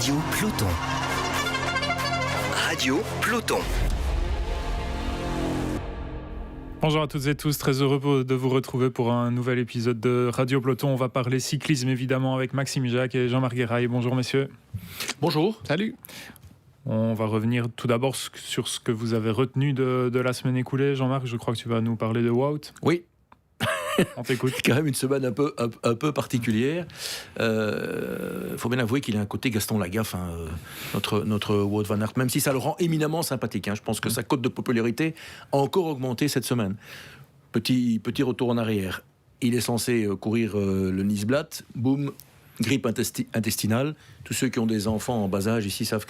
Radio Peloton. Radio Peloton. Bonjour à toutes et tous, très heureux de vous retrouver pour un nouvel épisode de Radio Peloton. On va parler cyclisme évidemment avec Maxime Jacques et Jean-Marc Guéraille. Bonjour messieurs. Bonjour. Salut. On va revenir tout d'abord sur ce que vous avez retenu de la semaine écoulée. Jean-Marc, je crois que tu vas nous parler de Wout. Oui. On t'écoute. C'est quand même une semaine un peu particulière. Faut bien avouer qu'il a un côté Gaston Lagaffe, notre Wout van Aert, même si ça le rend éminemment sympathique. Je pense que sa cote de popularité a encore augmenté cette semaine. Petit retour en arrière. Il est censé courir le Nice-Blatt. Boum, grippe intestinale. Tous ceux qui ont des enfants en bas âge ici savent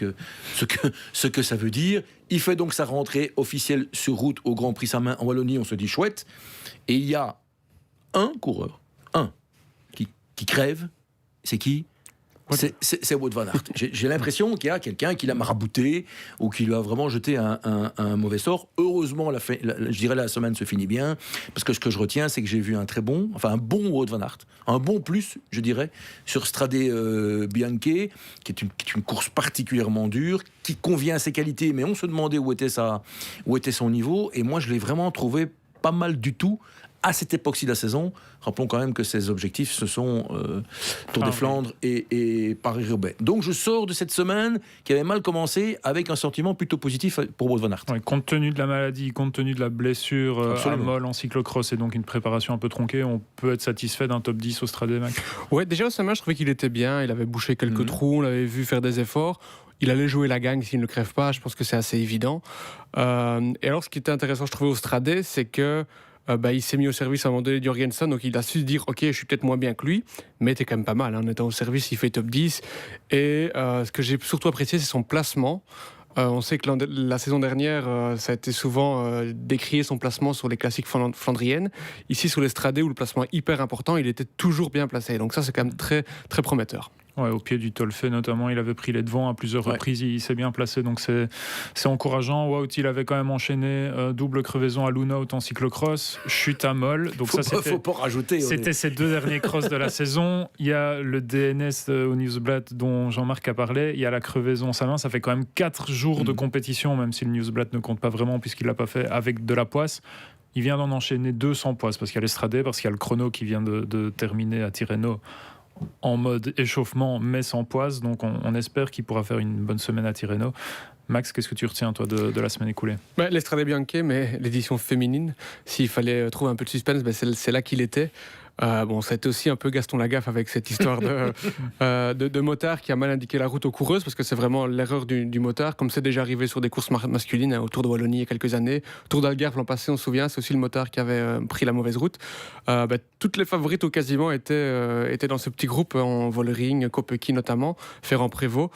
ce que ça veut dire. Il fait donc sa rentrée officielle sur route au Grand Prix Samin en Wallonie. On se dit chouette. Et il y a un coureur, qui crève. C'est qui ? C'est Wout van Aert. J'ai l'impression qu'il y a quelqu'un qui l'a marabouté ou qui lui a vraiment jeté un mauvais sort. Heureusement, je dirais la semaine se finit bien, parce que ce que je retiens, c'est que j'ai vu un bon Wout van Aert, un bon plus, je dirais, sur Strade Bianche, qui est une course particulièrement dure, qui convient à ses qualités, mais on se demandait où était son niveau, et moi je l'ai vraiment trouvé pas mal du tout à cette époque-ci de la saison. Rappelons quand même que ses objectifs, ce sont Tour des Flandres et Paris-Roubaix. Donc je sors de cette semaine qui avait mal commencé avec un sentiment plutôt positif pour Wout van Aert. Ouais, compte tenu de la maladie, compte tenu de la blessure à molle en cyclocross et donc une préparation un peu tronquée, on peut être satisfait d'un top 10 au Strade Bianche. Ouais, déjà au Samin, je trouvais qu'il était bien. Il avait bouché quelques trous, on l'avait vu faire des efforts. Il allait jouer la gagne s'il ne crève pas, je pense que c'est assez évident. Et alors ce qui était intéressant, je trouvais au Strade, c'est que il s'est mis au service à un moment donné de Jorgensen, donc il a su se dire ok, je suis peut-être moins bien que lui, mais t'es quand même pas mal, en étant au service, il fait top 10. Et ce que j'ai surtout apprécié, c'est son placement. On sait que la saison dernière, ça a été souvent décrié son placement sur les classiques flandriennes. Ici, sur l'Estrade, où le placement est hyper important, il était toujours bien placé. Donc ça, c'est quand même très, très prometteur. Ouais, au pied du Tolfe notamment, il avait pris les devants à plusieurs reprises, il s'est bien placé, donc c'est encourageant. Wout, il avait quand même enchaîné double crevaison à Loonhout en cyclocross, chute à molle. Donc faut pas rajouter. C'était ses deux derniers crosses de la saison. Il y a le DNS au Newsblad dont Jean-Marc a parlé, il y a la crevaison Samin, ça fait quand même 4 jours de compétition, même si le Newsblad ne compte pas vraiment puisqu'il l'a pas fait avec de la poisse. Il vient d'en enchaîner 2 sans poisse, parce qu'il y a l'Estrade, parce qu'il y a le chrono qui vient de terminer à Tirreno en mode échauffement mais sans poisse, donc on espère qu'il pourra faire une bonne semaine à Tirreno. Max, qu'est-ce que tu retiens toi de la semaine écoulée ? L'Estrade Bianche, mais l'édition féminine, s'il fallait trouver un peu de suspense, c'est là qu'il était. Ça a été aussi un peu Gaston Lagaffe avec cette histoire de motard qui a mal indiqué la route aux coureuses, parce que c'est vraiment l'erreur du motard, comme c'est déjà arrivé sur des courses masculines, au Tour de Wallonie il y a quelques années. Tour d'Algarve l'an passé, on se souvient, c'est aussi le motard qui avait pris la mauvaise route. Toutes les favorites ou quasiment étaient dans ce petit groupe en Vollering, Kopecky notamment, Ferrand-Prévôt.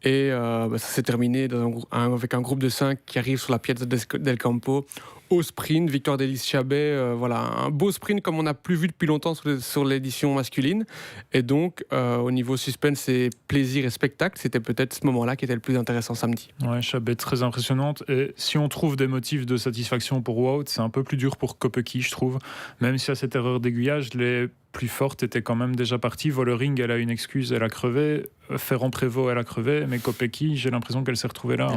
Et ça s'est terminé avec un groupe de 5 qui arrive sur la Piazza del Campo au sprint, victoire d'Elise Chabet, un beau sprint comme on n'a plus vu depuis longtemps sur l'édition masculine. Et donc au niveau suspense et plaisir et spectacle, c'était peut-être ce moment-là qui était le plus intéressant samedi. Ouais, Chabet très impressionnante, et si on trouve des motifs de satisfaction pour Wout, c'est un peu plus dur pour Kopecky, je trouve, même si à cette erreur d'aiguillage les plus forte était quand même déjà partie. Vollering, elle a une excuse, elle a crevé. Ferrand-Prévôt, elle a crevé. Mais Kopecky, j'ai l'impression qu'elle s'est retrouvée là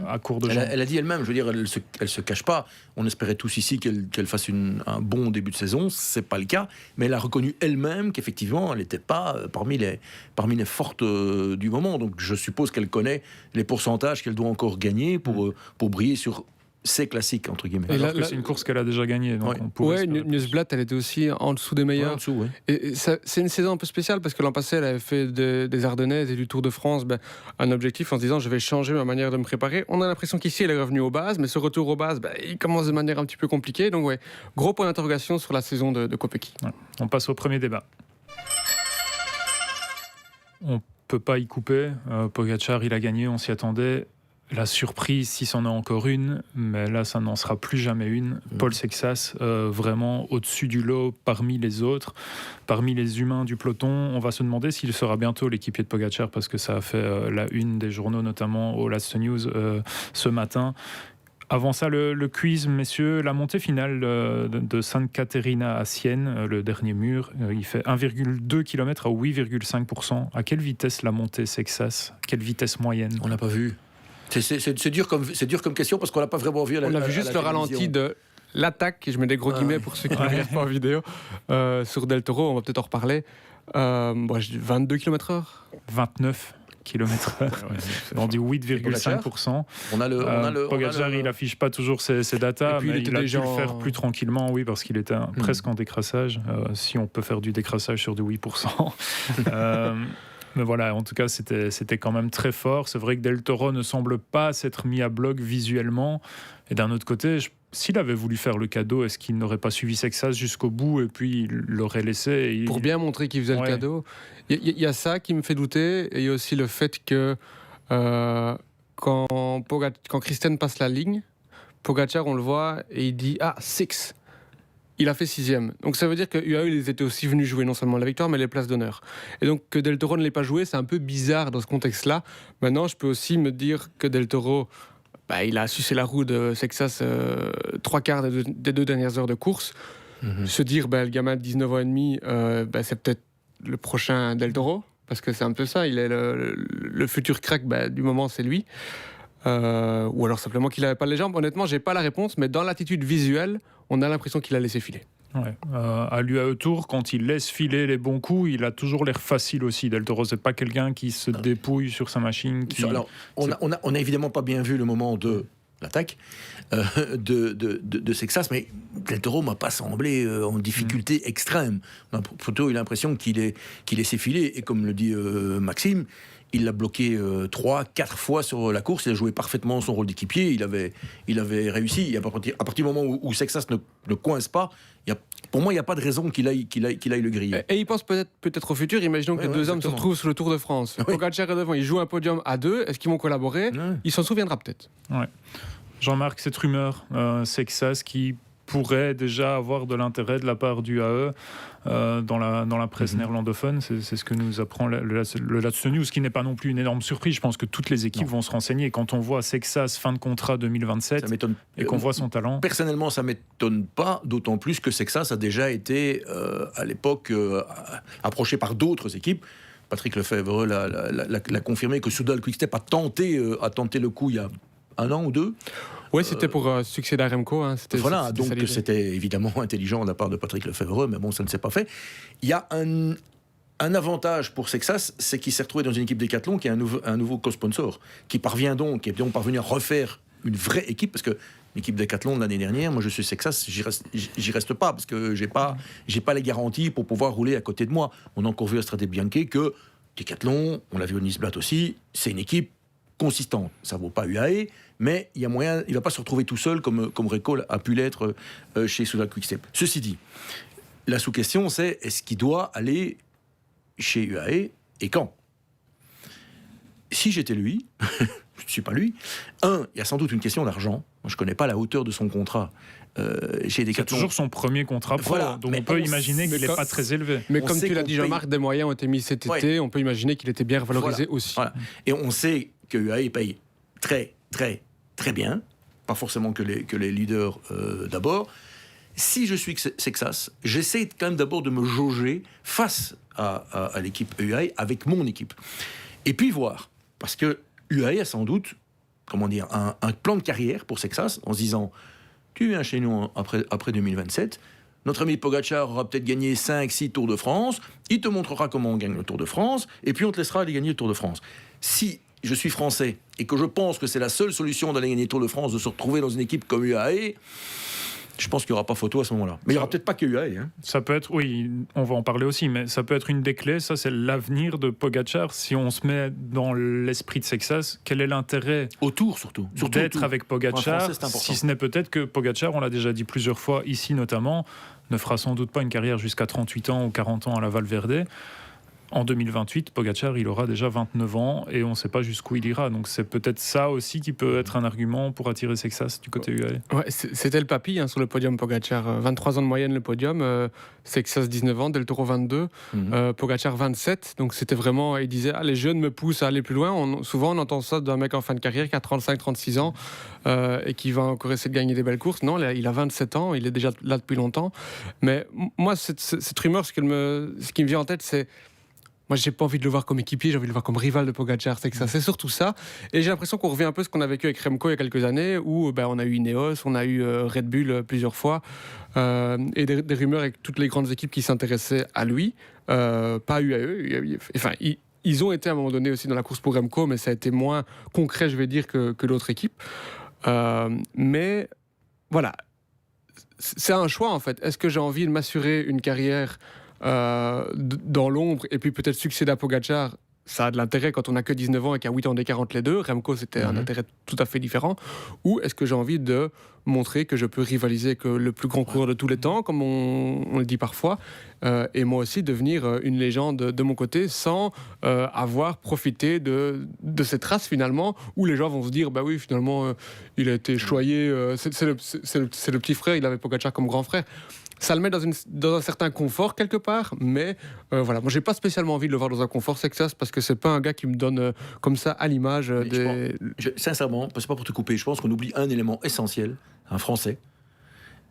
à court de jambes. Elle a dit elle-même, je veux dire, elle se cache pas. On espérait tous ici qu'elle fasse un bon début de saison. C'est pas le cas. Mais elle a reconnu elle-même qu'effectivement, elle n'était pas parmi les fortes du moment. Donc je suppose qu'elle connaît les pourcentages qu'elle doit encore gagner pour briller sur c'est classique entre guillemets. Alors que c'est une course qu'elle a déjà gagnée. Newsblad, elle était aussi en dessous des meilleurs. Et c'est une saison un peu spéciale parce que l'an passé elle avait fait des Ardennaises et du Tour de France un objectif en se disant je vais changer ma manière de me préparer. On a l'impression qu'ici elle est revenue aux bases, mais ce retour aux bases il commence de manière un petit peu compliquée. Donc gros point d'interrogation sur la saison de Kopecky. On passe au premier débat. On peut pas y couper. Pogačar, il a gagné, on s'y attendait. La surprise, si c'en est encore une, mais là, ça n'en sera plus jamais une. Paul Sexas, vraiment au-dessus du lot parmi les autres, parmi les humains du peloton. On va se demander s'il sera bientôt l'équipier de Pogačar, parce que ça a fait la une des journaux, notamment au Last News ce matin. Avant ça, le quiz, messieurs, la montée finale de Sainte Caterina à Sienne, le dernier mur, il fait 1,2 km à 8,5%. À quelle vitesse la montée Sexas? Quelle vitesse moyenne? On n'a pas vu. C'est dur comme question parce qu'on l'a pas vraiment vu. On a vu juste le ralenti de l'attaque, je mets des gros guillemets pour ceux qui ne regardent pas en vidéo, sur Del Toro, on va peut-être en reparler. 22 km/h 29 km/h. On dit 8,5%. Pogacar, il n'affiche pas toujours ses datas, mais il a dû le faire plus tranquillement, oui, parce qu'il était presque en décrassage. Si on peut faire du décrassage sur du 8%. Mais voilà, en tout cas, c'était quand même très fort. C'est vrai que Del Toro ne semble pas s'être mis à bloc visuellement. Et d'un autre côté, s'il avait voulu faire le cadeau, est-ce qu'il n'aurait pas suivi Sexas jusqu'au bout et puis il l'aurait laissé pour bien montrer qu'il faisait le cadeau. Il y a ça qui me fait douter. Et il y a aussi le fait que quand Christen passe la ligne, Pogacar, on le voit, et il dit « Ah, 6 !» Il a fait 6e. Donc ça veut dire que UAE, ils étaient aussi venus jouer non seulement la victoire, mais les places d'honneur. Et donc que Del Toro ne l'ait pas joué, c'est un peu bizarre dans ce contexte-là. Maintenant, je peux aussi me dire que Del Toro, il a sucé la roue de Sexas 3/4 des 2 dernières heures de course. Se dire, le gamin de 19 ans et demi, c'est peut-être le prochain Del Toro, parce que c'est un peu ça, il est le futur crack du moment, c'est lui. Ou alors simplement qu'il n'avait pas les jambes. Honnêtement, j'ai pas la réponse, mais dans l'attitude visuelle, on a l'impression qu'il a laissé filer. Ouais. À l'UAE Tour, quand il laisse filer les bons coups, il a toujours l'air facile aussi. Del Toro, c'est pas quelqu'un qui se dépouille sur sa machine. Alors, on a évidemment pas bien vu le moment de l'attaque de Sexas, mais Del Toro m'a pas semblé en difficulté extrême. On a plutôt eu l'impression qu'il laissait filer, et comme le dit Maxime, il l'a bloqué 3-4 fois sur la course. Il a joué parfaitement son rôle d'équipier. Il avait réussi. À partir du moment où Sexas ne coince pas, pour moi, il n'y a pas de raison qu'il aille le griller. Et il pense peut-être au futur. Imaginons que 2 hommes se retrouvent sur le Tour de France. Pogacar est devant. Ils jouent un podium à 2. Est-ce qu'ils vont collaborer? Il s'en souviendra peut-être. Ouais. Jean-Marc, cette rumeur, Sexas qui pourrait déjà avoir de l'intérêt de la part du AE dans la presse néerlandophone. C'est ce que nous apprend le Laatste Nieuws, ce qui n'est pas non plus une énorme surprise. Je pense que toutes les équipes vont se renseigner. Quand on voit Sexas fin de contrat 2027 et qu'on voit son talent... Personnellement, ça ne m'étonne pas, d'autant plus que Sexas a déjà été, à l'époque, approché par d'autres équipes. Patrick Lefebvre l'a confirmé que Soudal Quick-Step a tenté le coup il y a 1 an ou 2. Oui, c'était pour succéder à Remco. Voilà, donc c'était évidemment intelligent de la part de Patrick Lefebvre, mais bon, ça ne s'est pas fait. Il y a un avantage pour Sexas, c'est qu'il s'est retrouvé dans une équipe Decathlon qui a un nouveau co-sponsor, qui est donc parvenu à refaire une vraie équipe, parce que l'équipe Decathlon de l'année dernière, moi je suis Sexas, j'y reste pas, parce que j'ai pas les garanties pour pouvoir rouler à côté de moi. On a encore vu à Strade Bianche que Decathlon, on l'a vu au Nice-Blatt aussi, c'est une équipe consistante. Ça vaut pas UAE, mais il y a moyen, il va pas se retrouver tout seul comme Recall a pu l'être chez Soudal Quick-Step. Ceci dit, la sous-question c'est, est-ce qu'il doit aller chez UAE et quand? Si j'étais lui, je ne suis pas lui, il y a sans doute une question d'argent. Je ne connais pas la hauteur de son contrat chez Decathlon. C'est toujours son premier contrat pro, donc on peut imaginer qu'il n'est pas très élevé. Mais comme tu l'as dit, Jean-Marc, des moyens ont été mis cet été, on peut imaginer qu'il était bien revalorisé aussi. Voilà. Et on sait que UAE paye très, très, très bien, pas forcément que les leaders d'abord. Si je suis Sexas, j'essaie quand même d'abord de me jauger face à l'équipe UAE avec mon équipe. Et puis voir, parce que UAE a sans doute, un plan de carrière pour Sexas, en se disant, tu viens chez nous après 2027, notre ami Pogacar aura peut-être gagné 5-6 Tours de France, il te montrera comment on gagne le Tour de France, et puis on te laissera aller gagner le Tour de France. Si je suis français, et que je pense que c'est la seule solution d'aller gagner le Tour de France, de se retrouver dans une équipe comme UAE, je pense qu'il n'y aura pas photo à ce moment-là. Mais il n'y aura peut-être pas que UAE. Ça peut être, oui, on va en parler aussi, mais ça peut être une des clés. Ça, c'est l'avenir de Pogacar. Si on se met dans l'esprit de Sexas, quel est l'intérêt au Tour, surtout d'être avec Pogacar, si ce n'est peut-être que Pogacar, on l'a déjà dit plusieurs fois ici notamment, ne fera sans doute pas une carrière jusqu'à 38 ans ou 40 ans à la Valverde. en 2028, Pogacar, il aura déjà 29 ans et on ne sait pas jusqu'où il ira. Donc c'est peut-être ça aussi qui peut être un argument pour attirer Sexas du côté UAE. Ouais, c'était le papy sur le podium, Pogacar. 23 ans de moyenne le podium, Sexas 19 ans, Del Toro 22, Pogacar 27. Donc c'était vraiment, il disait, les jeunes me poussent à aller plus loin. Souvent on entend ça d'un mec en fin de carrière qui a 35-36 ans et qui va encore essayer de gagner des belles courses. Non, il a 27 ans, il est déjà là depuis longtemps. Mais moi, cette rumeur, ce qui me vient en tête, c'est... Moi, j'ai pas envie de le voir comme équipier, j'ai envie de le voir comme rival de Pogacar. C'est surtout ça. Et j'ai l'impression qu'on revient un peu à ce qu'on a vécu avec Remco il y a quelques années, où on a eu Ineos, on a eu Red Bull plusieurs fois, et des rumeurs avec toutes les grandes équipes qui s'intéressaient à lui, pas UAE. Enfin, ils ont été à un moment donné aussi dans la course pour Remco, mais ça a été moins concret, je vais dire, que l'autre équipe. Mais voilà, c'est un choix en fait. Est-ce que j'ai envie de m'assurer une carrière dans l'ombre et puis peut-être succéder à Pogacar? Ça a de l'intérêt quand on n'a que 19 ans et qu'il y a 8 ans d'écart entre les deux. Remco, c'était un intérêt tout à fait différent. Ou est-ce que j'ai envie de montrer que je peux rivaliser avec le plus grand coureur de tous les temps, comme on le dit parfois, et moi aussi devenir une légende de mon côté sans avoir profité de cette race finalement, où les gens vont se dire, bah oui, finalement, il a été choyé, c'est le petit frère, il avait Pogacar comme grand frère. Ça le met dans un certain confort quelque part, mais voilà, moi j'ai pas spécialement envie de le voir dans un confort Sexas parce que c'est pas un gars qui me donne comme ça à l'image des... Sincèrement, c'est pas pour te couper, je pense qu'on oublie un élément essentiel, un Français.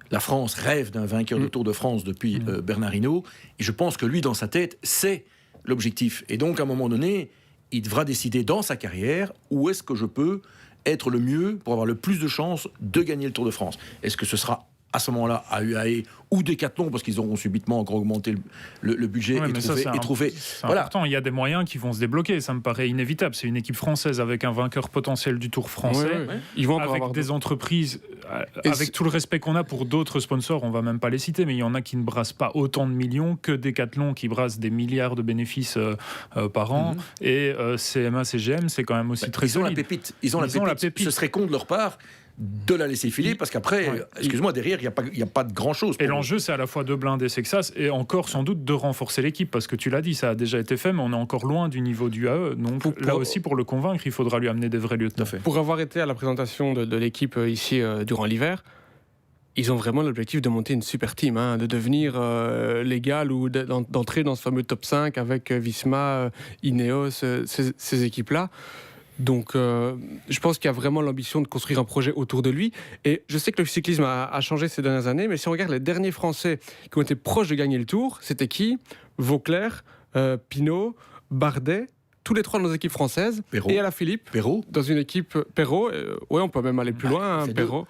La France rêve d'un vainqueur de Tour de France depuis Bernard Hinault, et je pense que lui, dans sa tête, c'est l'objectif. Et donc, à un moment donné, il devra décider dans sa carrière où est-ce que je peux être le mieux pour avoir le plus de chances de gagner le Tour de France. Est-ce que ce sera à ce moment-là à UAE ou Decathlon, parce qu'ils auront subitement encore augmenté le budget et trouvé... Voilà. Important, il y a des moyens qui vont se débloquer, ça me paraît inévitable. C'est une équipe française avec un vainqueur potentiel du Tour français, Ils vont avec des entreprises, avec tout le respect qu'on a pour d'autres sponsors, on va même pas les citer, mais il y en a qui ne brassent pas autant de millions que Decathlon, qui brasse des milliards de bénéfices par an, et CMA, CGM, c'est quand même aussi très solide. Ils ont la pépite. Ce serait con de leur part de la laisser filer, parce qu'après, excuse-moi, derrière, il n'y a pas de grand-chose. Et l'enjeu, c'est à la fois de blinder Sexas et encore sans doute de renforcer l'équipe, parce que tu l'as dit, ça a déjà été fait, mais on est encore loin du niveau du AE. Donc là aussi, pour le convaincre, il faudra lui amener des vrais lieutenants. Pour avoir été à la présentation de l'équipe ici durant l'hiver, ils ont vraiment l'objectif de monter une super team, de devenir légal ou d'entrer dans ce fameux top 5 avec Visma, Ineos, ces équipes-là. Donc, je pense qu'il y a vraiment l'ambition de construire un projet autour de lui. Et je sais que le cyclisme a changé ces dernières années, mais si on regarde les derniers Français qui ont été proches de gagner le Tour, c'était qui? Vauclair, Pinot, Bardet, tous les trois dans nos équipes françaises. Perrault. Et Alaphilippe, dans une équipe Perrault. On peut même aller plus loin, Perrault.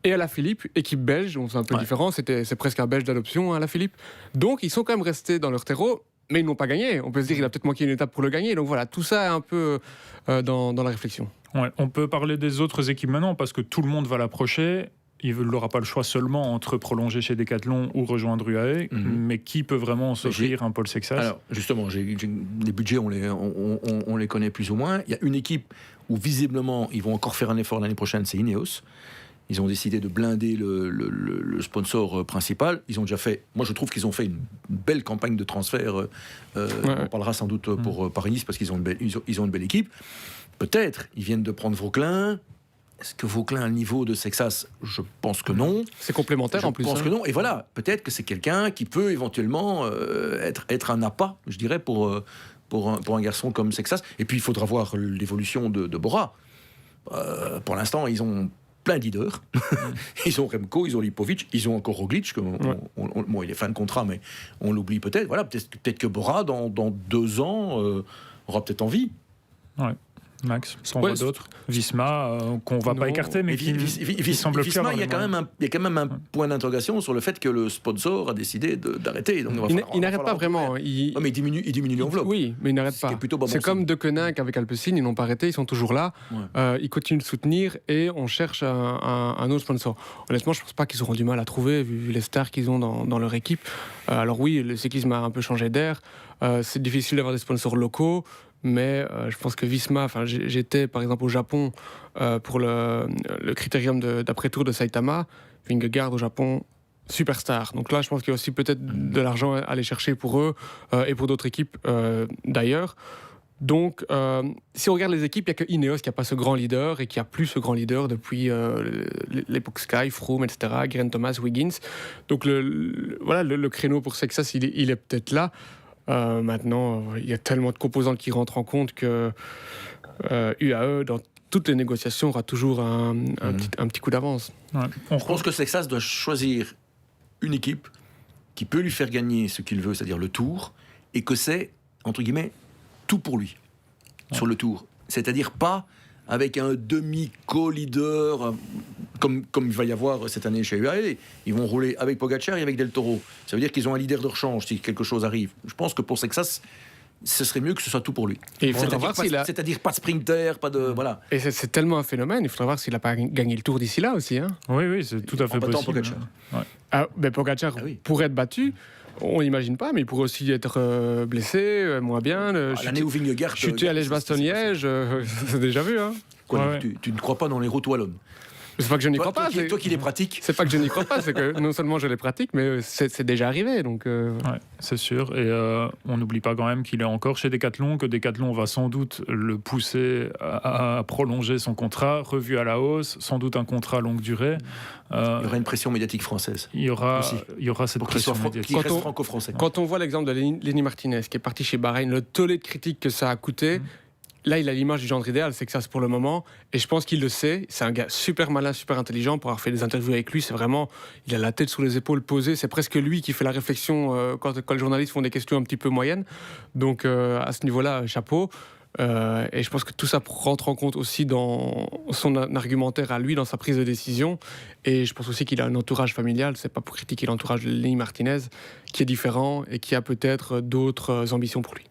Et Alaphilippe, équipe belge, c'est un peu différent, c'est presque un belge d'adoption, Alaphilippe. Donc, ils sont quand même restés dans leur terreau. Mais ils n'ont pas gagné. On peut se dire qu'il a peut-être manqué une étape pour le gagner. Donc voilà, tout ça est un peu dans la réflexion. Ouais, on peut parler des autres équipes maintenant parce que tout le monde va l'approcher. Il n'aura pas le choix seulement entre prolonger chez Decathlon ou rejoindre UAE. Mais qui peut vraiment s'offrir un Paul Sexas? Alors justement, les budgets, on les connaît plus ou moins. Il y a une équipe où visiblement ils vont encore faire un effort l'année prochaine, c'est Ineos. Ils ont décidé de blinder le sponsor principal. Ils ont déjà fait... Moi, je trouve qu'ils ont fait une belle campagne de transfert. On parlera sans doute pour Paris-Nice, parce qu'ils ont une belle équipe. Peut-être, ils viennent de prendre Vauclin. Est-ce que Vauclin a le niveau de Sexas? Je pense que non. C'est complémentaire en plus. Je pense que non. Et voilà, peut-être que c'est quelqu'un qui peut éventuellement être un appât, je dirais, pour un garçon comme Sexas. Et puis, il faudra voir l'évolution de Bora. Pour l'instant, ils ont plein de leaders. Ils ont Remco, ils ont Lipovic, ils ont encore Roglic. Bon, il est fin de contrat, mais on l'oublie peut-être. Voilà, peut-être que Bora, dans 2 ans, aura peut-être envie. Ouais. Max, on voit d'autres. Visma, qu'on ne va pas écarter, mais qui semble plus avoir il y a quand même un point d'interrogation sur le fait que le sponsor a décidé d'arrêter. Donc il n'arrête pas vraiment. Mais il diminue l'enveloppe. Oui, mais il n'arrête pas. C'est comme De Koninck avec Alpecin, ils n'ont pas arrêté, ils sont toujours là. Ils continuent de soutenir et on cherche un autre sponsor. Honnêtement, je ne pense pas qu'ils auront du mal à trouver, vu les stars qu'ils ont dans leur équipe. Alors oui, le cyclisme a un peu changé d'air. C'est difficile d'avoir des sponsors locaux. Mais je pense que Visma, j'étais par exemple au Japon pour le critérium d'après-tour de Saitama. Vingegaard au Japon, superstars. Donc là, je pense qu'il y a aussi peut-être de l'argent à aller chercher pour eux et pour d'autres équipes d'ailleurs. Donc, si on regarde les équipes, il n'y a que Ineos qui n'a pas ce grand leader et qui n'a plus ce grand leader depuis l'époque Sky, Froome, etc., Geraint Thomas, Wiggins. Donc, le créneau pour Sexas, il est peut-être là. Maintenant, il y a tellement de composantes qui rentrent en compte que UAE, dans toutes les négociations, aura toujours un petit coup d'avance. Ouais. Je pense que Sexas doit choisir une équipe qui peut lui faire gagner ce qu'il veut, c'est-à-dire le Tour, et que c'est, entre guillemets, tout pour lui sur le Tour. C'est-à-dire pas avec un demi-co-leader comme il va y avoir cette année chez UAE. Ils vont rouler avec Pogacar et avec Del Toro. Ça veut dire qu'ils ont un leader de rechange si quelque chose arrive. Je pense que pour Sexas, ce serait mieux que ce soit tout pour lui. C'est-à-dire pas de sprinter, pas de... Voilà. Et c'est tellement un phénomène, il faudra voir s'il n'a pas gagné le Tour d'ici là aussi. Hein. Oui, c'est tout à fait possible. Pogacar. Ouais. Pogacar pourrait être battu. On n'imagine pas, mais il pourrait aussi être blessé, moins bien. L'année où Vingegaard chuter à Liège-Bastogne-Liège, c'est déjà vu. Hein. Tu ne crois pas dans les routes wallonnes? C'est pas que je n'y crois pas. Toi qui les pratiques. C'est pas que je n'y crois pas, c'est que non seulement je les pratique, mais c'est déjà arrivé. Donc ouais, c'est sûr. Et on n'oublie pas quand même qu'il est encore chez Decathlon, que Decathlon va sans doute le pousser à prolonger son contrat, revu à la hausse, sans doute un contrat longue durée. Il y aura une pression médiatique française. Il y aura cette pression médiatique. Qui reste franco-français. Quand on voit l'exemple de Lenny Martinez, qui est parti chez Bahreïn, le tollé de critiques que ça a coûté. Là, il a l'image du genre idéal, c'est que ça, c'est pour le moment. Et je pense qu'il le sait. C'est un gars super malin, super intelligent. Pour avoir fait des interviews avec lui, c'est vraiment... Il a la tête sous les épaules posée. C'est presque lui qui fait la réflexion quand les journalistes font des questions un petit peu moyennes. Donc, à ce niveau-là, chapeau. Et je pense que tout ça rentre en compte aussi dans son argumentaire à lui, dans sa prise de décision. Et je pense aussi qu'il a un entourage familial. C'est pas pour critiquer l'entourage de Lenny Martinez, qui est différent et qui a peut-être d'autres ambitions pour lui.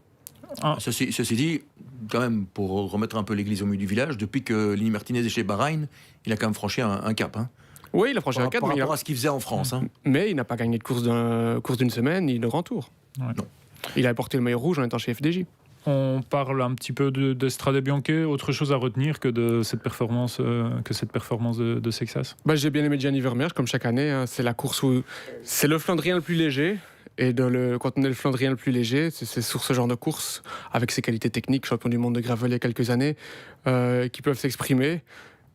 Ceci dit, quand même, pour remettre un peu l'église au milieu du village, depuis que Lenny Martinez est chez Bahreïn, il a quand même franchi un cap. Hein. Oui, il a franchi un cap. Par rapport à ce qu'il faisait en France. Hein. Mais il n'a pas gagné de course d'une semaine, ni de grand tour. Ouais. Non. Il a porté le maillot rouge en étant chez FDJ. On parle un petit peu de Strade Bianche. Autre chose à retenir que de cette performance, de Sexas? J'ai bien aimé Gianni Vermeersch, comme chaque année. Hein. C'est la course où c'est le Flandrien le plus léger. Et quand on est le Flandrien le plus léger, c'est sur ce genre de course, avec ses qualités techniques, champion du monde de gravel il y a quelques années, qui peuvent s'exprimer.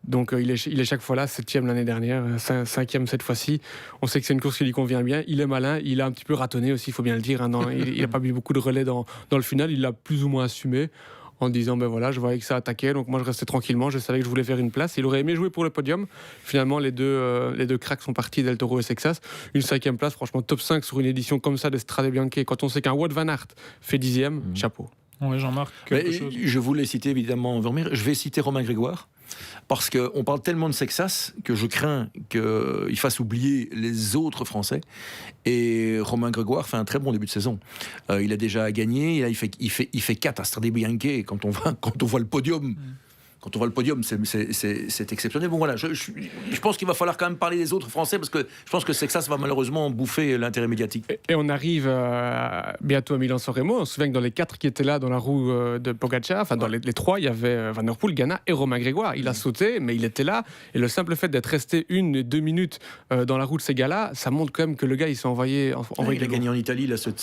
Donc il est chaque fois là, 7e l'année dernière, 5e cette fois-ci. On sait que c'est une course qui lui convient bien. Il est malin, il a un petit peu ratonné aussi, il faut bien le dire. Hein, il n'a pas eu beaucoup de relais dans le final, il l'a plus ou moins assumé. En disant, je voyais que ça attaquait, donc moi je restais tranquillement, je savais que je voulais faire une place. Il aurait aimé jouer pour le podium. Finalement, les deux cracks sont partis, Del Toro et Sexas. Une 5e place, franchement, top 5 sur une édition comme ça de Strade Bianche. Quand on sait qu'un Wout van Aert fait 10e, chapeau. Oui, Jean-Marc, je voulais citer évidemment Vermeer. Je vais citer Romain Grégoire. Parce qu'on parle tellement de Sexas que je crains qu'il fasse oublier les autres Français. Et Romain Grégoire fait un très bon début de saison. Il a déjà gagné, il fait 4 à Strade Bianche. Quand on voit le podium... Quand on voit le podium, c'est exceptionnel. Bon, voilà, je pense qu'il va falloir quand même parler des autres Français parce que je pense que Sexas va malheureusement bouffer l'intérêt médiatique. Et on arrive bientôt à Milan-San Remo. On se souvient que dans les 4 qui étaient là dans la roue de Pogacar, enfin dans les 3, il y avait Van Der Poel, Ganna et Romain Grégoire. Il a sauté, mais il était là. Et le simple fait d'être resté 1 et 2 minutes dans la roue de ces gars-là, ça montre quand même que le gars, il s'est envoyé. Il a gagné en Italie là, cette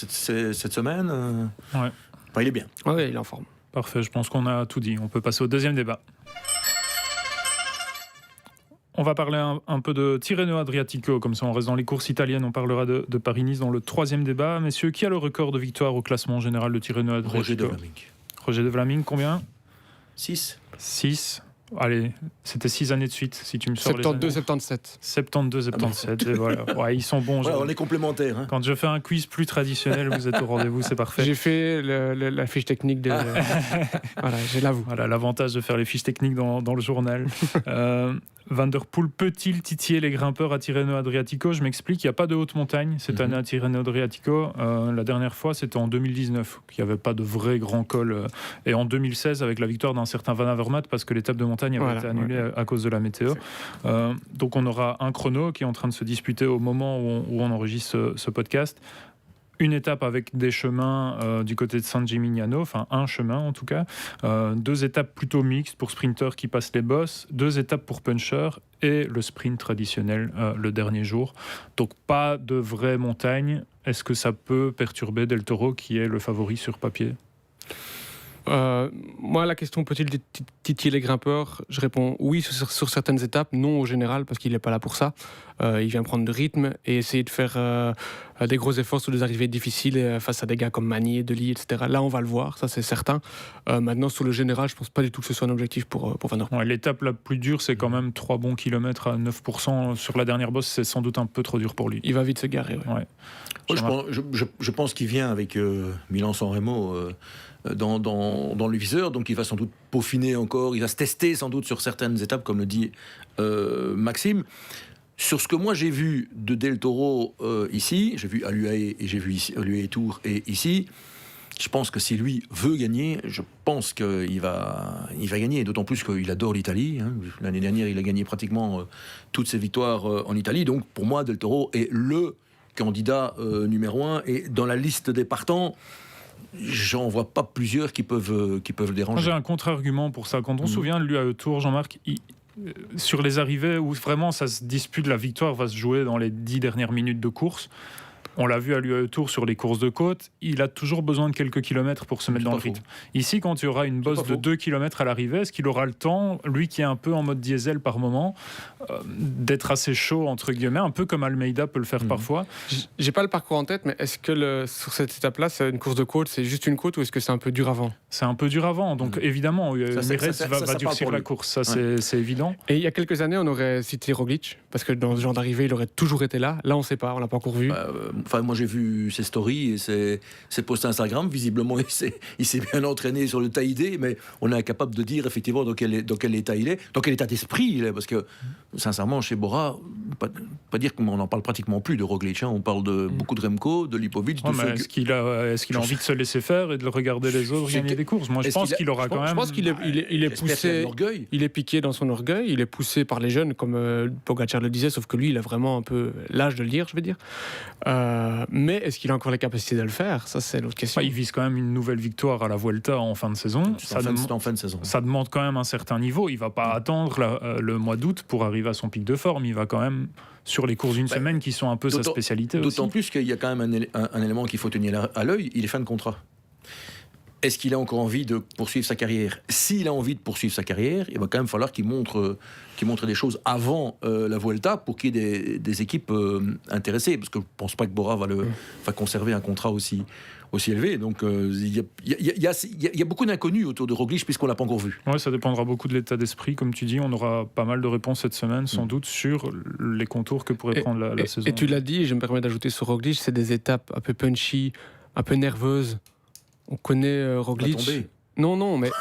semaine. Ouais. Enfin, il est bien. Oui, il est en forme. Parfait, je pense qu'on a tout dit. On peut passer au deuxième débat. On va parler un peu de Tirreno Adriatico, comme ça on reste dans les courses italiennes, on parlera de Paris-Nice dans le troisième débat. Messieurs, qui a le record de victoire au classement général de Tirreno Adriatico? Roger de Vlaming, combien? 6. Allez, c'était 6 années de suite, si tu me sors 72-77. 72-77, et voilà. Ouais, ils sont bons. Voilà, on est complémentaires. Hein. Quand je fais un quiz plus traditionnel, vous êtes au rendez-vous, c'est parfait. J'ai fait la fiche technique de... voilà, j'ai l'avoue. Voilà, l'avantage de faire les fiches techniques dans le journal. Van Der Poel peut-il titiller les grimpeurs à Tirreno Adriatico? Je m'explique, il n'y a pas de haute montagne cette année à Tirreno Adriatico. La dernière fois, c'était en 2019, qu'il n'y avait pas de vrai grand col. Et en 2016, avec la victoire d'un certain Van Avermaet, parce que l'étape de montagne avait été annulée à cause de la météo. Donc on aura un chrono qui est en train de se disputer au moment où on enregistre ce podcast. une étape avec des chemins du côté de San Gimignano, enfin un chemin en tout cas, 2 étapes plutôt mixtes pour sprinteurs qui passent les bosses, 2 étapes pour punchers et le sprint traditionnel le dernier jour. Donc pas de vraie montagne. Est-ce que ça peut perturber Del Toro qui est le favori sur papier ? Moi, la question peut-il titiller les grimpeurs, je réponds oui sur certaines étapes, non au général parce qu'il n'est pas là pour ça. Il vient prendre du rythme et essayer de faire des gros efforts sur des arrivées difficiles face à des gars comme Magny, Dely, etc. Là, on va le voir, ça c'est certain. Maintenant, sur le général, je ne pense pas du tout que ce soit un objectif pour Van der Poel. Ouais, l'étape la plus dure, c'est quand même 3 bons kilomètres à 9%. Sur la dernière bosse, c'est sans doute un peu trop dur pour lui. Il va vite se garer. Ouais. Je pense qu'il vient avec Milan-San Remo dans le viseur, donc il va sans doute peaufiner encore, il va se tester sans doute sur certaines étapes, comme le dit Maxime. Sur ce que moi j'ai vu de Del Toro ici, j'ai vu à l'UAE et j'ai vu ici, à l'UAE Tour et ici, je pense que si lui veut gagner, je pense qu'il va gagner, d'autant plus qu'il adore l'Italie. Hein. L'année dernière, il a gagné pratiquement toutes ses victoires en Italie, donc pour moi, Del Toro est le candidat numéro 1, et dans la liste des partants, j'en vois pas plusieurs qui peuvent le déranger. Moi, j'ai un contre-argument pour ça. Quand on se souvient de l'UAE Tour, Jean-Marc, sur les arrivées où vraiment ça se dispute, la victoire va se jouer dans les 10 dernières minutes de course. On l'a vu à l'UAE Tour sur les courses de côte, il a toujours besoin de quelques kilomètres pour se mettre dans le rythme. Ici, quand il y aura une bosse de 2 km à l'arrivée, est-ce qu'il aura le temps, lui qui est un peu en mode diesel par moment, d'être assez chaud, entre guillemets, un peu comme Almeida peut le faire parfois? J'ai pas le parcours en tête, mais est-ce que sur cette étape-là, c'est une course de côte, c'est juste une côte, ou est-ce que c'est un peu dur avant? C'est un peu dur avant, donc évidemment, Mires va durcir la course, ça c'est évident. Et il y a quelques années, on aurait cité Roglic, parce que dans ce genre d'arrivée, il aurait toujours été là. Là, on sait pas, on l'a pas encore vu. Enfin, moi j'ai vu ses stories et ses posts Instagram. Visiblement, il s'est bien entraîné sur le taille-idée, mais on est incapable de dire effectivement dans quel état il est, dans quel état d'esprit il est. Parce que, sincèrement, chez Bora, pas dire qu'on n'en parle pratiquement plus de Roglic. Hein. On parle de beaucoup de Remco, de Lipovic. Est-ce qu'il a envie de se laisser faire et de regarder les autres gagner des courses? Moi, je pense qu'il aura quand même. Je pense qu'il est poussé. Il est piqué dans son orgueil. Il est poussé par les jeunes, comme Pogacar le disait, sauf que lui, il a vraiment un peu l'âge de le dire, je veux dire. Mais est-ce qu'il a encore la capacité de le faire? Ça, c'est l'autre question. Il vise quand même une nouvelle victoire à la Vuelta en fin de saison. En fin de saison. Ça demande quand même un certain niveau. Il ne va pas attendre le mois d'août pour arriver à son pic de forme. Il va quand même sur les courses d'une semaine qui sont un peu sa spécialité aussi. D'autant plus qu'il y a quand même un élément qu'il faut tenir à l'œil. Il est fin de contrat. Est-ce qu'il a encore envie de poursuivre sa carrière? S'il a envie de poursuivre sa carrière, il va quand même falloir qu'il montre des choses avant la Vuelta pour qu'il y ait des équipes intéressées. Parce que je ne pense pas que Bora va conserver un contrat aussi élevé. Donc il y a beaucoup d'inconnus autour de Roglic puisqu'on ne l'a pas encore vu. Ouais, ça dépendra beaucoup de l'état d'esprit. Comme tu dis, on aura pas mal de réponses cette semaine, sans doute, sur les contours que pourrait prendre la saison. Et tu l'as dit, je me permets d'ajouter sur Roglic, c'est des étapes un peu punchy, un peu nerveuses. On connaît Roglic. Non, mais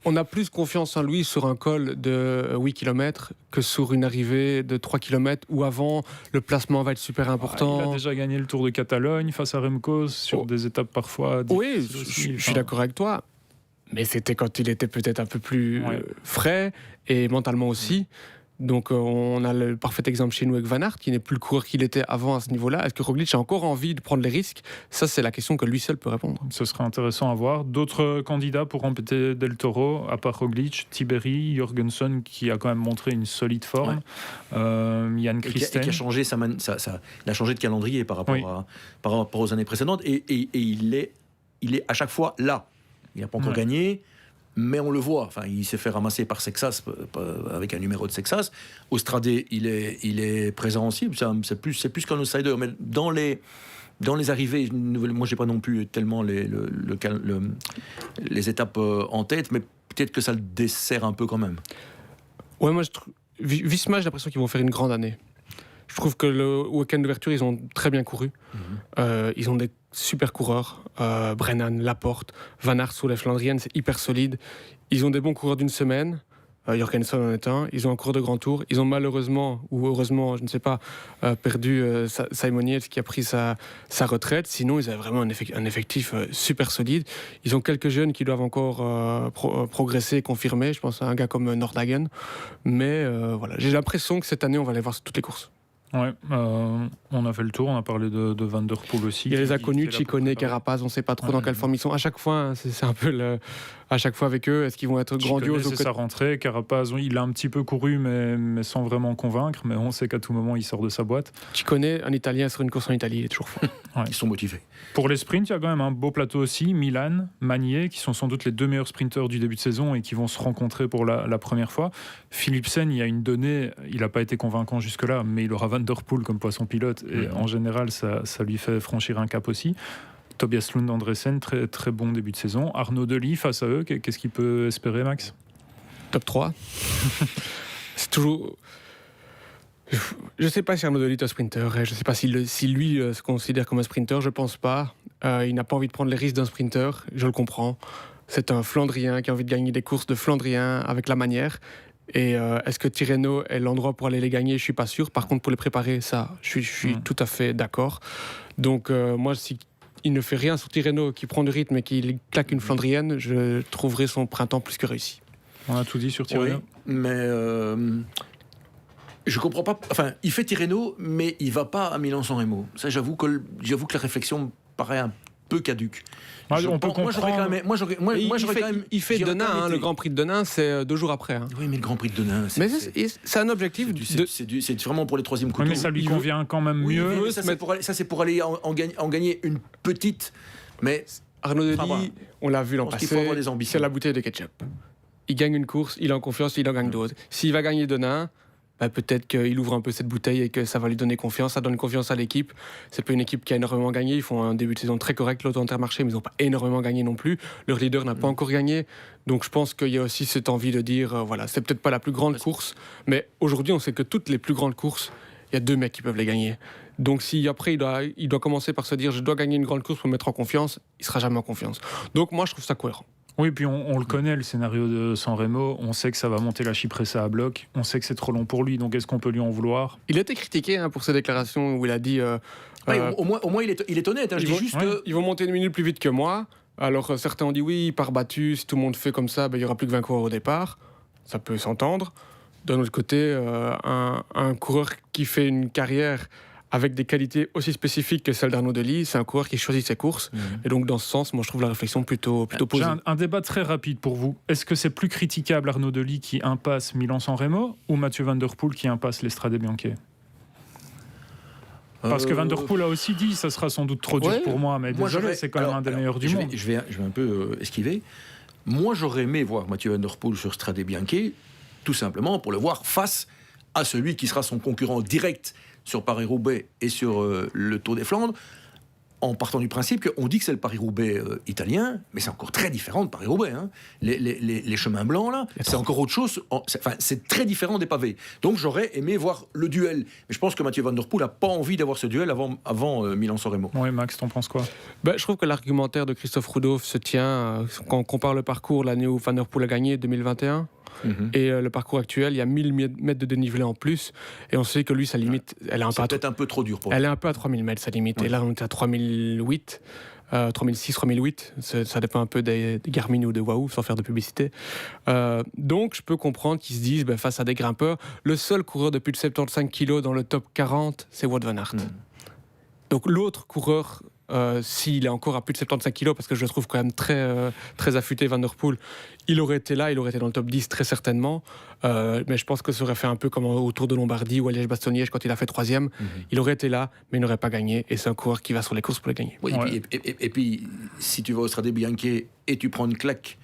on a plus confiance en lui sur un col de 8 km que sur une arrivée de 3 km où avant, le placement va être super important. Il a déjà gagné le Tour de Catalogne face à Remco sur des étapes parfois difficiles. Oui, je suis d'accord avec toi. Mais c'était quand il était peut-être un peu plus frais et mentalement aussi. Donc on a le parfait exemple chez nous avec Van Aert, qui n'est plus le coureur qu'il était avant à ce niveau-là. Est-ce que Roglic a encore envie de prendre les risques? Ça, c'est la question que lui seul peut répondre. Ce serait intéressant à voir. D'autres candidats pour rempêter Del Toro, à part Roglic, Tiberi, Jorgensen, qui a quand même montré une solide forme, Jan Christen. Qui a changé il a changé de calendrier par rapport aux années précédentes. Et il est à chaque fois là. Il n'a pas encore gagné. Mais on le voit, enfin, il s'est fait ramasser par Sexas avec un numéro de Sexas. Austrade, il est présent aussi. C'est plus qu'un outsider. Mais dans les arrivées, moi, j'ai pas non plus tellement les étapes en tête, mais peut-être que ça le dessert un peu quand même. Ouais, moi, Visma, j'ai l'impression qu'ils vont faire une grande année. Je trouve que le week-end d'ouverture, ils ont très bien couru. Ils ont des super coureurs. Brennan, Laporte, Van Aert sur les Flandriennes, c'est hyper solide. Ils ont des bons coureurs d'une semaine. Jorgensen en est un. Ils ont un cours de grand tour. Ils ont malheureusement, ou heureusement, je ne sais pas, perdu Simon Yates qui a pris sa retraite. Sinon, ils avaient vraiment un effectif super solide. Ils ont quelques jeunes qui doivent encore progresser et confirmer. Je pense à un gars comme Nordhagen. Mais voilà, j'ai l'impression que cette année, on va aller voir toutes les courses. Ouais, on a fait le tour, on a parlé de Van Der Poel aussi. Il y a les inconnus, qui est là pour Ciccone, préparer. Carapaz, on ne sait pas trop dans quelle forme ils sont. À chaque fois, hein, c'est un peu à chaque fois avec eux, est-ce qu'ils vont être grandioses C'est sa rentrée. Carapaz, il a un petit peu couru, mais sans vraiment convaincre. Mais on sait qu'à tout moment, il sort de sa boîte. Ciccone, un Italien sur une course en Italie, il est toujours fort. Ils sont motivés. Pour les sprints, il y a quand même un beau plateau aussi. Milan, Magnier, qui sont sans doute les 2 meilleurs sprinteurs du début de saison et qui vont se rencontrer pour la première fois. Philipsen, il y a une donnée, il n'a pas été convaincant jusque-là, mais il aura Van Der Poel comme poisson pilote. Et en général, ça lui fait franchir un cap aussi. Tobias Lund Andresen, très, très bon début de saison. Arnaud Delis, face à eux, qu'est-ce qu'il peut espérer, Max ? Top 3. C'est toujours... Je ne sais pas si Arnaud Delis est un sprinter. Je ne sais pas si lui se considère comme un sprinter. Je ne pense pas. Il n'a pas envie de prendre les risques d'un sprinter. Je le comprends. C'est un Flandrien qui a envie de gagner des courses de Flandrien avec la manière. Et est-ce que Tirreno est l'endroit pour aller les gagner ? Je ne suis pas sûr. Par contre, pour les préparer, ça, je suis tout à fait d'accord. Donc, moi, si il ne fait rien sur Tirreno, qui prend du rythme et qui claque une Flandrienne, je trouverai son printemps plus que réussi. On a tout dit sur Tirreno. Oui, mais je comprends pas. Enfin, il fait Tirreno, mais il va pas à Milan-San Remo. Ça, j'avoue que la réflexion me paraît un peu caduque. On peut comprendre. Il fait Denain, le Grand Prix de Denain, c'est 2 jours après. Hein. Oui, mais le Grand Prix de Denain, c'est un objectif. C'est vraiment pour les troisièmes couteaux. Mais ça lui convient quand même mieux. Ça, c'est pour aller en gagner une petite. Mais Arnaud Delis, on l'a vu l'an passé, c'est la bouteille de ketchup. Il gagne une course, il est en confiance, il en gagne d'autres. S'il va gagner Denain, peut-être qu'il ouvre un peu cette bouteille et que ça va lui donner confiance, ça donne confiance à l'équipe. C'est pas une équipe qui a énormément gagné, ils font un début de saison très correct, l'auto Intermarché, mais ils n'ont pas énormément gagné non plus. Leur leader n'a pas encore gagné, donc je pense qu'il y a aussi cette envie de dire, voilà, c'est peut-être pas la plus grande course, mais aujourd'hui on sait que toutes les plus grandes courses, il y a 2 mecs qui peuvent les gagner. Donc si après il doit commencer par se dire, je dois gagner une grande course pour me mettre en confiance, il sera jamais en confiance. Donc moi je trouve ça cohérent. Oui, puis on le connaît, le scénario de San Remo. On sait que ça va monter la Chypressa à bloc. On sait que c'est trop long pour lui. Donc, est-ce qu'on peut lui en vouloir ? Il a été critiqué pour ses déclarations où il a dit... au moins il est honnête. Je dis juste ils vont monter une minute plus vite que moi. Alors, certains ont dit oui, il part battu. Si tout le monde fait comme ça, il n'y aura plus que 20 coureurs au départ. Ça peut s'entendre. D'un autre côté, un coureur qui fait une carrière avec des qualités aussi spécifiques que celles d'Arnaud Delis, c'est un coureur qui choisit ses courses. Et donc, dans ce sens, moi, je trouve la réflexion plutôt posée. J'ai un débat très rapide pour vous. Est-ce que c'est plus critiquable Arnaud Delis qui impasse Milan-San Remo ou Mathieu Van Der Poel qui impasse l'Estrade Bianche ? Parce que Van Der Poel a aussi dit ça sera sans doute trop dur pour moi, mais désolé, c'est quand même un des meilleurs du monde. Je vais un peu esquiver. Moi, j'aurais aimé voir Mathieu Van Der Poel sur Strade Bianche, tout simplement pour le voir face à celui qui sera son concurrent direct sur Paris-Roubaix et sur le Tour des Flandres, en partant du principe qu'on dit que c'est le Paris-Roubaix italien, mais c'est encore très différent de Paris-Roubaix. Hein. Les chemins blancs, là, c'est encore autre chose. C'est très différent des pavés. Donc j'aurais aimé voir le duel. Mais je pense que Mathieu Van Der Poel n'a pas envie d'avoir ce duel avant Milan-San Remo. Oui, Max, t'en penses quoi ? Je trouve que l'argumentaire de Christophe Rudolph se tient quand on compare le parcours l'année où Van Der Poel a gagné, 2021. Et le parcours actuel, il y a 1000 mètres de dénivelé en plus. Et on sait que lui, sa limite, elle est peut-être un peu trop dur pour lui. Elle est un peu à 3000 mètres, sa limite. Ouais. Et là, on est à 3008, 3006, 3008. Ça dépend un peu des Garmin ou de Wahoo, sans faire de publicité. Donc, je peux comprendre qu'ils se disent, face à des grimpeurs, le seul coureur de plus de 75 kg dans le top 40, c'est Wout van Aert. Donc, l'autre coureur... s'il est encore à plus de 75 kg, parce que je le trouve quand même très affûté, Van Der Poel, il aurait été là, il aurait été dans le top 10 très certainement, mais je pense que ça aurait fait un peu comme au Tour de Lombardie ou à Liège-Bastogne-Liège quand il a fait 3e. Il aurait été là, mais il n'aurait pas gagné, et c'est un coureur qui va sur les courses pour les gagner. Oui, et puis, si tu vas au Strade Bianche et tu prends une claque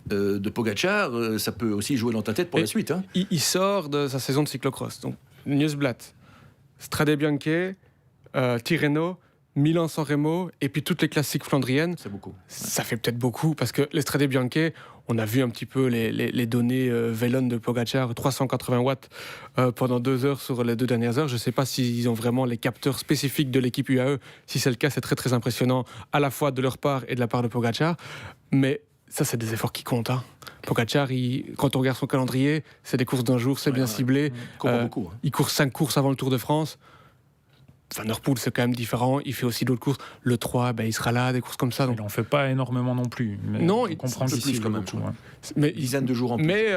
de Pogacar, ça peut aussi jouer dans ta tête pour la suite. Hein. Il sort de sa saison de cyclocross, donc Newsblatt, Strade Bianche, Tirreno, Milan-San Remo et puis toutes les classiques flandriennes. C'est beaucoup. Ça fait peut-être beaucoup parce que l'Estrade Bianche, on a vu un petit peu les données Vélone de Pogacar, 380 watts pendant 2 heures sur les 2 dernières heures. Je ne sais pas s'ils ont vraiment les capteurs spécifiques de l'équipe UAE. Si c'est le cas, c'est très très impressionnant à la fois de leur part et de la part de Pogacar. Mais ça, c'est des efforts qui comptent. Hein. Pogacar, quand on regarde son calendrier, c'est des courses d'un jour, c'est bien ciblé. Il court beaucoup. Hein. Il court 5 courses avant le Tour de France. Van der Poel, c'est quand même différent. Il fait aussi d'autres courses. Le 3, il sera là, des courses comme ça. Il n'en fait pas énormément non plus. Mais non, on comprend qu'ici, plus quand même. beaucoup, ouais. Mais, Une dizaine de jours en plus. Mais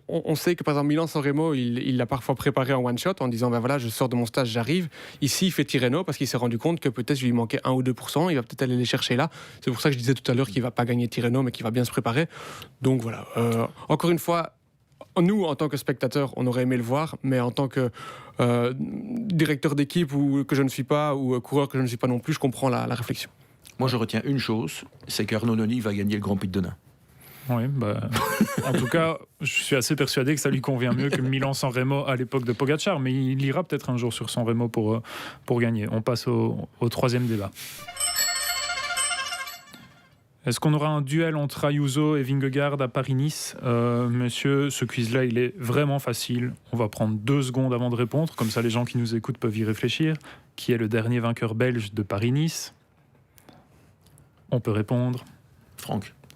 on sait que par exemple Milan-San Remo, il l'a parfois préparé en one shot en disant voilà, je sors de mon stage, j'arrive. Ici, il fait Tirreno parce qu'il s'est rendu compte que peut-être je lui manquait 1 ou 2%. Il va peut-être aller les chercher là. C'est pour ça que je disais tout à l'heure qu'il va pas gagner Tirreno, mais qu'il va bien se préparer. Donc voilà. Encore une fois, nous, en tant que spectateurs, on aurait aimé le voir, mais en tant que directeur d'équipe ou que je ne suis pas, ou coureur que je ne suis pas non plus, je comprends la réflexion. Moi, je retiens une chose, c'est qu'Arnaud Noni va gagner le Grand Prix de Denain. Oui, en tout cas, je suis assez persuadé que ça lui convient mieux que Milan-San Remo à l'époque de Pogacar, mais il ira peut-être un jour sur San Remo pour gagner. On passe au troisième débat. Est-ce qu'on aura un duel entre Ayuso et Vingegaard à Paris-Nice ? Monsieur, ce quiz-là, il est vraiment facile. On va prendre 2 secondes avant de répondre, comme ça les gens qui nous écoutent peuvent y réfléchir. Qui est le dernier vainqueur belge de Paris-Nice ? On peut répondre.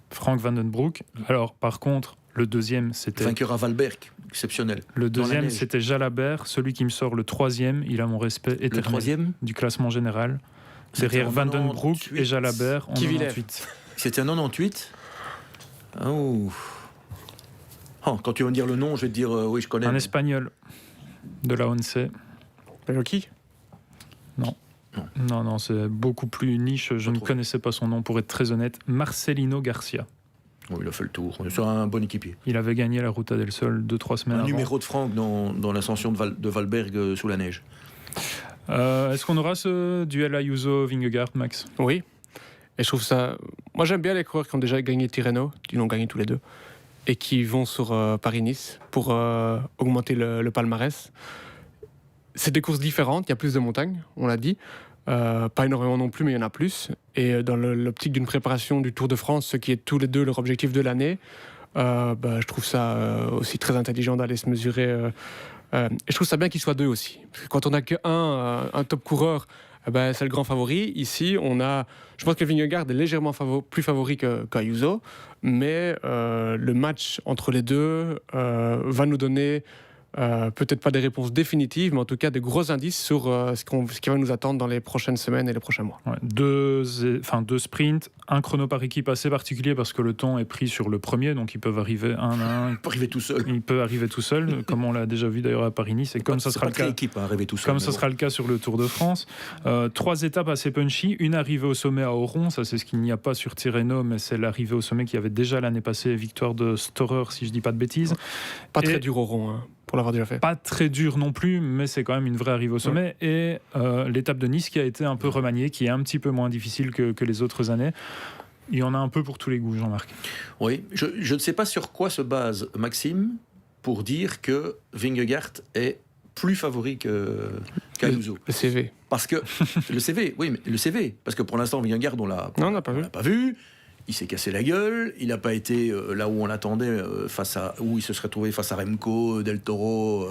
Frank Van Den Broek. Alors, par contre, le deuxième, c'était... Vainqueur à Valberg, exceptionnel. Le deuxième, c'était Jalabert. Celui qui me sort le troisième, il a mon respect éternel. Le troisième ? Du classement général. Derrière Van Den Broek et Jalabert en 98. C'était un 98. Oh, quand tu vas me dire le nom, je vais te dire oui, je connais. Un Espagnol de la ONC. Peloki ? Non, c'est beaucoup plus niche. Je ne connaissais pas son nom, pour être très honnête. Marcelino Garcia. Oh, il a fait le tour. C'est un bon équipier. Il avait gagné la Ruta del Sol 2-3 semaines avant. Numéro de Franck dans l'ascension de Valberg sous la neige. Est-ce qu'on aura ce duel Ayuso-Vingegaard, Max ? Oui. Et je trouve ça... Moi, j'aime bien les coureurs qui ont déjà gagné Tirreno, qui l'ont gagné tous les deux, et qui vont sur Paris-Nice pour augmenter le palmarès. C'est des courses différentes, il y a plus de montagnes, on l'a dit. Pas énormément non plus, mais il y en a plus. Et dans l'optique d'une préparation du Tour de France, ce qui est tous les deux leur objectif de l'année, je trouve ça aussi très intelligent d'aller se mesurer. Et je trouve ça bien qu'ils soient 2 aussi. Parce que quand on n'a qu'un top coureur, c'est le grand favori. Ici, je pense que Vingegaard est légèrement plus favori qu'Ayuso, mais le match entre les deux va nous donner peut-être pas des réponses définitives, mais en tout cas des gros indices sur ce qui va nous attendre dans les prochaines semaines et les prochains mois. Ouais, 2 sprints, un chrono par équipe assez particulier parce que le temps est pris sur le premier, donc ils peuvent arriver un à un. Il peut arriver tout seul. Il peut arriver tout seul, comme on l'a déjà vu d'ailleurs à Paris-Nice, et comme ça sera le cas. Sera le cas sur le Tour de France. 3 étapes assez punchy, une arrivée au sommet à Oron, ça c'est ce qu'il n'y a pas sur Tirreno, mais c'est l'arrivée au sommet qui avait déjà l'année passée, victoire de Storer, si je dis pas de bêtises. Pas très dur Oron, hein, pour l'avoir déjà fait. Pas très dur non plus, mais c'est quand même une vraie arrivée au sommet. Ouais. Et l'étape de Nice qui a été un peu remaniée, qui est un petit peu moins difficile que les autres années. Il y en a un peu pour tous les goûts, Jean-Marc. Oui, je ne sais pas sur quoi se base Maxime pour dire que Vingegaard est plus favori qu'Ayuso. Le CV. Parce que le CV, oui, mais le CV, parce que pour l'instant Vingegaard on l'a pas vu. Il s'est cassé la gueule, il n'a pas été là où on l'attendait, où il se serait trouvé face à Remco, Del Toro,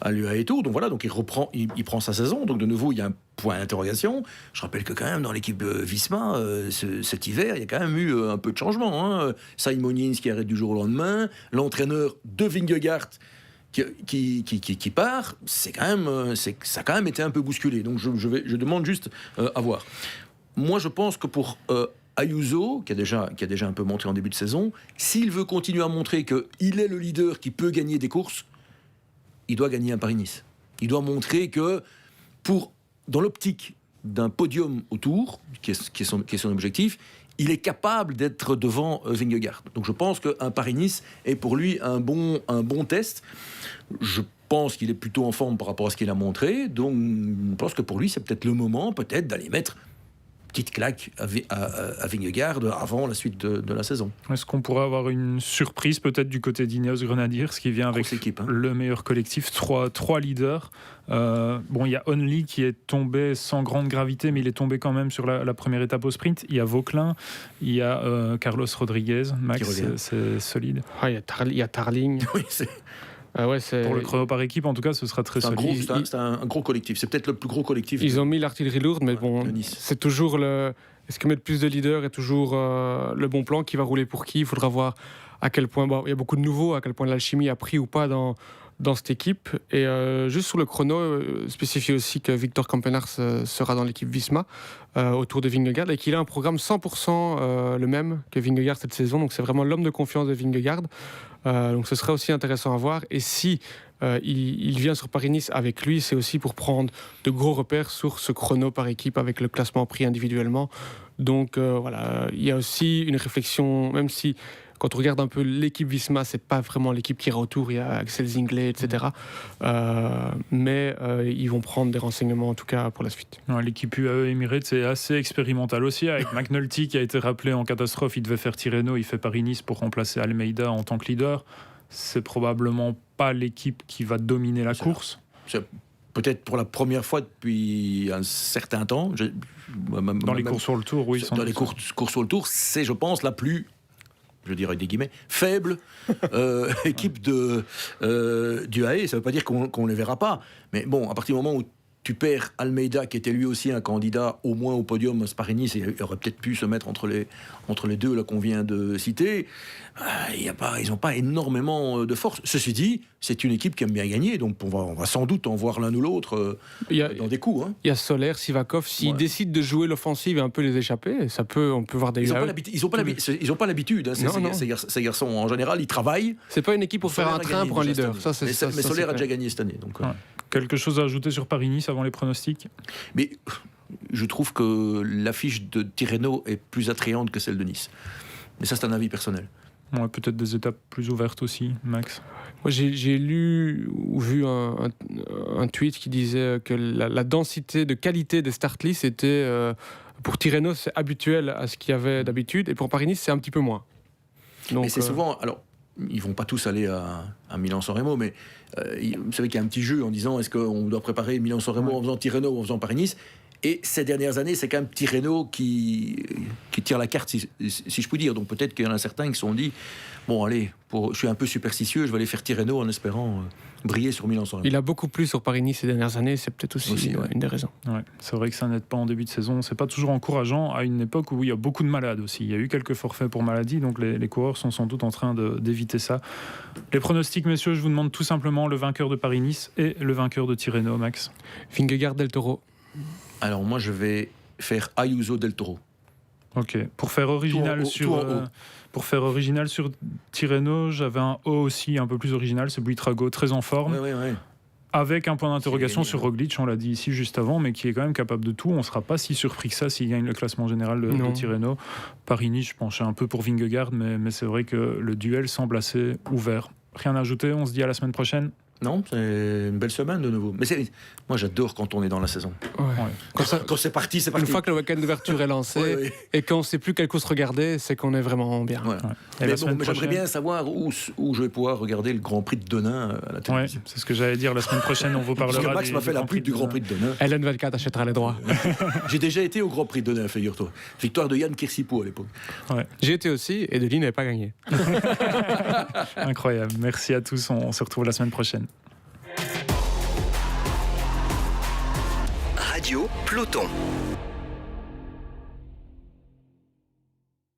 à l'UAE et tout. Donc voilà, donc il prend sa saison. Donc de nouveau, il y a un point d'interrogation. Je rappelle que quand même dans l'équipe Visma, cet hiver, il y a quand même eu un peu de changement. Hein. Simonins qui arrête du jour au lendemain, l'entraîneur de Vingegaard qui part, ça a quand même été un peu bousculé. Donc je demande juste à voir. Moi, je pense que pour Ayuso, qui a déjà un peu montré en début de saison, s'il veut continuer à montrer qu'il est le leader qui peut gagner des courses, il doit gagner un Paris-Nice. Il doit montrer que, dans l'optique d'un podium au Tour, qui est son objectif, il est capable d'être devant Vingegaard. Donc je pense qu'un Paris-Nice est pour lui un bon test. Je pense qu'il est plutôt en forme par rapport à ce qu'il a montré, donc je pense que pour lui, c'est peut-être le moment d'aller mettre petite claque à Vingegaard avant la suite de la saison. Est-ce qu'on pourrait avoir une surprise peut-être du côté d'Ineos Grenadiers, qui vient avec le meilleur collectif, trois leaders. Il y a Only qui est tombé sans grande gravité, mais il est tombé quand même sur la première étape au sprint. Il y a Vauquelin, il y a Carlos Rodriguez. Max, c'est solide. Il y a Tarling. Oui, c'est... Pour le chrono par équipe, en tout cas, ce sera très solide. C'est un gros collectif. C'est peut-être le plus gros collectif. Ils ont mis l'artillerie lourde, mais c'est toujours est-ce que mettre plus de leaders est toujours le bon plan? Qui va rouler pour qui? Il faudra voir à quel point... il y a beaucoup de nouveaux, à quel point l'alchimie a pris ou pas dans dans cette équipe. Et juste sur le chrono, spécifier aussi que Victor Kampenaars sera dans l'équipe Visma autour de Vingegaard et qu'il a un programme 100% le même que Vingegaard cette saison. Donc c'est vraiment l'homme de confiance de Vingegaard. Donc ce sera aussi intéressant à voir. Et si il vient sur Paris-Nice avec lui, c'est aussi pour prendre de gros repères sur ce chrono par équipe avec le classement pris individuellement. Donc voilà, il y a aussi une réflexion, même si quand on regarde un peu l'équipe Visma, c'est pas vraiment l'équipe qui ira autour, il y a Axel Zinglet, etc. Mais ils vont prendre des renseignements en tout cas pour la suite. Ouais, l'équipe UAE Emirates c'est assez expérimental aussi, avec McNulty qui a été rappelé en catastrophe, il devait faire Tirreno, il fait Paris-Nice pour remplacer Almeida en tant que leader. C'est probablement pas l'équipe qui va dominer la course. C'est peut-être pour la première fois depuis un certain temps. Dans les courses sur le Tour, oui. Dans les courses sur le Tour, c'est, je pense, la plus, je dirais des guillemets, faible équipe du AE. Ça ne veut pas dire qu'on ne les verra pas. Mais bon, à partir du moment où tu perds Almeida, qui était lui aussi un candidat au moins au podium Paris-Nice, et il aurait peut-être pu se mettre entre les deux là, qu'on vient de citer. Ils n'ont pas énormément de force. Ceci dit, c'est une équipe qui aime bien gagner, donc on va sans doute en voir l'un ou l'autre dans des coups. Il y a Soler, Sivakov, s'ils décident de jouer l'offensive et un peu les échapper, on peut voir des... Ils n'ont pas l'habitude. Ces garçons, en général, ils travaillent. C'est pas une équipe pour faire un train pour un leader. Mais Soler a déjà gagné cette année. Donc, quelque chose à ajouter sur Paris-Nice avant les pronostics? Mais je trouve que l'affiche de Tirreno est plus attrayante que celle de Nice. Mais ça, c'est un avis personnel. Ouais, peut-être des étapes plus ouvertes aussi, Max. Moi, j'ai lu ou vu un tweet qui disait que la densité de qualité des start lists était, pour Tirreno, c'est habituel à ce qu'il y avait d'habitude, et pour Paris-Nice, c'est un petit peu moins. Donc, mais c'est souvent... Alors, ils vont pas tous aller à Milan-San Remo, mais vous savez qu'il y a un petit jeu en disant est-ce qu'on doit préparer Milan-San Remo en faisant Tirreno ou en faisant Paris-Nice. Et ces dernières années, c'est quand même Tirreno qui tire la carte, si je puis dire. Donc peut-être qu'il y en a certains qui se sont dit bon, allez, je suis un peu superstitieux, je vais aller faire Tirreno en espérant briller sur Milan-San Remo. Il a beaucoup plu sur Paris-Nice ces dernières années, c'est peut-être aussi une des raisons. Ouais, c'est vrai que ça n'aide pas en début de saison. C'est pas toujours encourageant à une époque où il y a beaucoup de malades aussi. Il y a eu quelques forfaits pour maladie, donc les coureurs sont sans doute en train d'éviter ça. Les pronostics, messieurs, je vous demande tout simplement le vainqueur de Paris-Nice et le vainqueur de Tirreno, Max. Vingegaard Del Toro. Alors moi, je vais faire Ayuso Del Toro. Ok. Pour faire original sur Tirreno, j'avais un O aussi un peu plus original, c'est Buitrago, très en forme. Ouais. Avec un point d'interrogation sur Roglic, on l'a dit ici juste avant, mais qui est quand même capable de tout. On ne sera pas si surpris que ça s'il gagne le classement général de Tirreno. Paris-Nice, je penchais un peu pour Vingegaard, mais c'est vrai que le duel semble assez ouvert. Rien à ajouter, on se dit à la semaine prochaine. Non, c'est une belle semaine de nouveau. Mais moi, j'adore quand on est dans la saison. Ouais. Quand c'est parti, c'est parti. Une fois que le week-end d'ouverture est lancé et qu'on ne sait plus quelle course regarder, c'est qu'on est vraiment bien. Ouais. Mais j'aimerais bien savoir où je vais pouvoir regarder le Grand Prix de Denain à la télévision. C'est ce que j'allais dire. La semaine prochaine, on vous parlera. Parce que Max m'a fait la pub du Grand Prix de Denain. LN24 achètera les droits. J'ai déjà été au Grand Prix de Denain, figure-toi. Victoire de Yann Kirsipo à l'époque. Ouais. J'ai été aussi et Delis n'avait pas gagné. Incroyable. Merci à tous. On se retrouve la semaine prochaine. Radio Peloton.